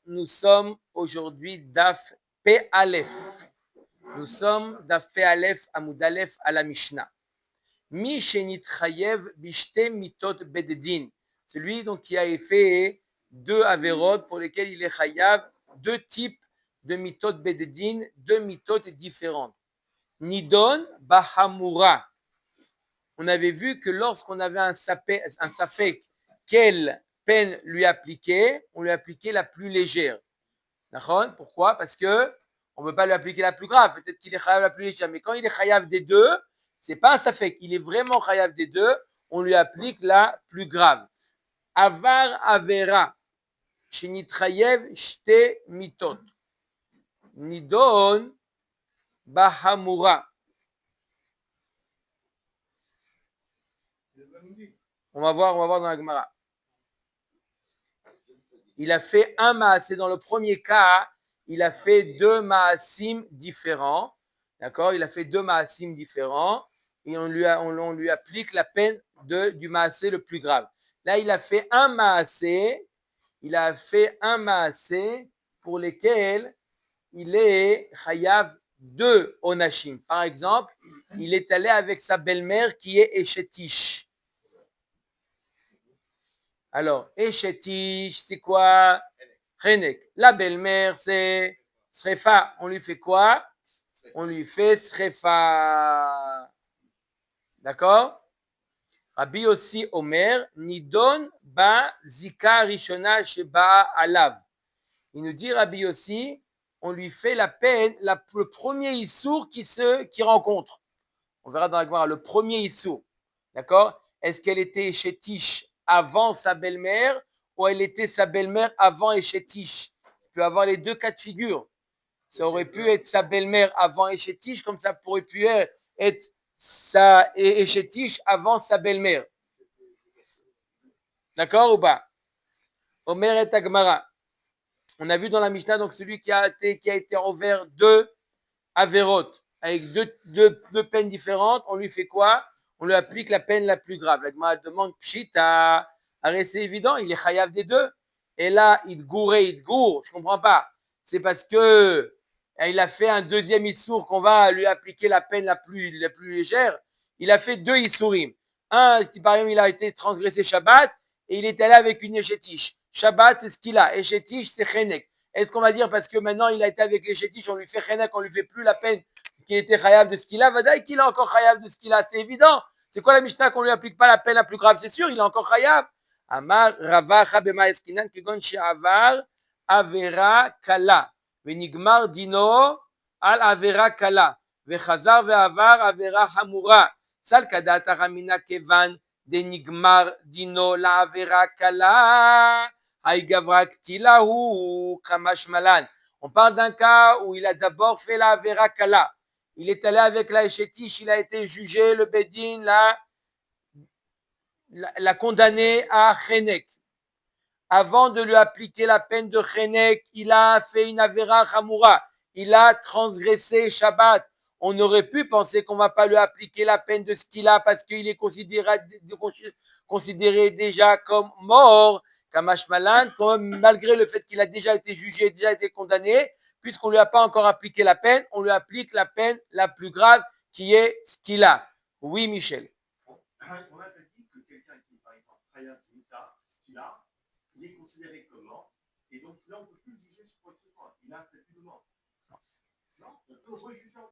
Nous sommes aujourd'hui Daf P Aleph. Nous sommes Daf P Aleph Amud Aleph à la Mishnah. Mi Shenit Chayev Bishte Mitot Bededin. Celui donc qui a fait deux averot pour lesquels il est chayav, deux types de mitot bededin, deux mitot différentes. Nidon Bahamura. On avait vu que lorsqu'on avait un safek, quelle peine lui appliquer? On lui appliquait la plus légère. D'accord? Pourquoi? Parce que on ne peut pas lui appliquer la plus grave. Peut-être qu'il est chayav la plus légère, mais quand il est chayav des deux, c'est pas un safek. Il est vraiment chayav des deux. On lui applique la plus grave. Avar avera, shenitrayev shte mitot, nidon bahamura. On va voir dans la Gemara. Il a fait un maasé. Dans le premier cas, il a fait deux maasim différents. D'accord? Il a fait deux maasim différents et on lui applique la peine du maasé le plus grave. Là, il a fait un maasé. Il a fait un maasé pour lesquels il est chayav deux onashim. Par exemple, il est allé avec sa belle-mère qui est Eshetish. Alors, Eshetish, c'est quoi? Chenek. La belle-mère, c'est Srefa. On lui fait quoi? On lui fait Srefa. D'accord? Rabbi aussi Omer, Nidon ba zika rishona sheba alav. Il nous dit Rabbi aussi, on lui fait la peine, le premier issour qui rencontre. On verra dans la Gemara, le premier issour. D'accord? Est-ce qu'elle était Eshetish avant sa belle-mère ou elle était sa belle-mère avant Eshetish? Il peut avoir les deux cas de figure. Ça aurait pu être sa belle-mère avant Eshetish, comme ça pourrait pu être sa Eshetish avant sa belle-mère. D'accord ou pas? Omer et Agmara. On a vu dans la Mishnah, donc celui qui a été envers deux averot, avec deux peines différentes, on lui fait quoi? On lui applique la peine la plus grave. La Gemara demande Pshita. C'est évident, il est chayav des deux. Et là, il goure. Je comprends pas. C'est parce que il a fait un deuxième issour qu'on va lui appliquer la peine la plus légère. Il a fait deux issourim. Un, par exemple, il a été transgressé Shabbat et il est allé avec une échetiche. Shabbat, c'est ce qu'il a. Échetiche, c'est chenek. Est-ce qu'on va dire parce que maintenant il a été avec les chétiches, on lui fait chenek, on lui fait plus la peine qu'il était chayav de ce qu'il a? Vadaï qu'il a encore chayav de ce qu'il a, c'est évident. C'est quoi la Mishnah qu'on lui applique pas la peine la plus grave? C'est sûr, il est encore chayav. Amar ravacha bema eskinan kigon she'avar avera kala venigmar dino al avera kala vechazar ve'avar avera hamura sal kadat aramina kevan denigmar dino la avera kala. On parle d'un cas où il a d'abord fait la Avera Kala. Il est allé avec la Eshetish, il a été jugé, le Bedin l'a condamné à Chenek. Avant de lui appliquer la peine de Chenek, il a fait une Avera Hamura. Il a transgressé Shabbat. On aurait pu penser qu'on ne va pas lui appliquer la peine de ce qu'il a parce qu'il est considéré déjà comme mort. Kamash Malan, malgré le fait qu'il a déjà été jugé, déjà été condamné, puisqu'on ne lui a pas encore appliqué la peine, on lui applique la peine la plus grave qui est ce qu'il a. Oui, Michel. On a dit que quelqu'un qui, par exemple, Khayat Mita, ce qu'il a, il est considéré comme mort, et donc là, on ne peut plus le juger sur quoi que ce soit. Il a un statut de mort. Non, on peut rejuger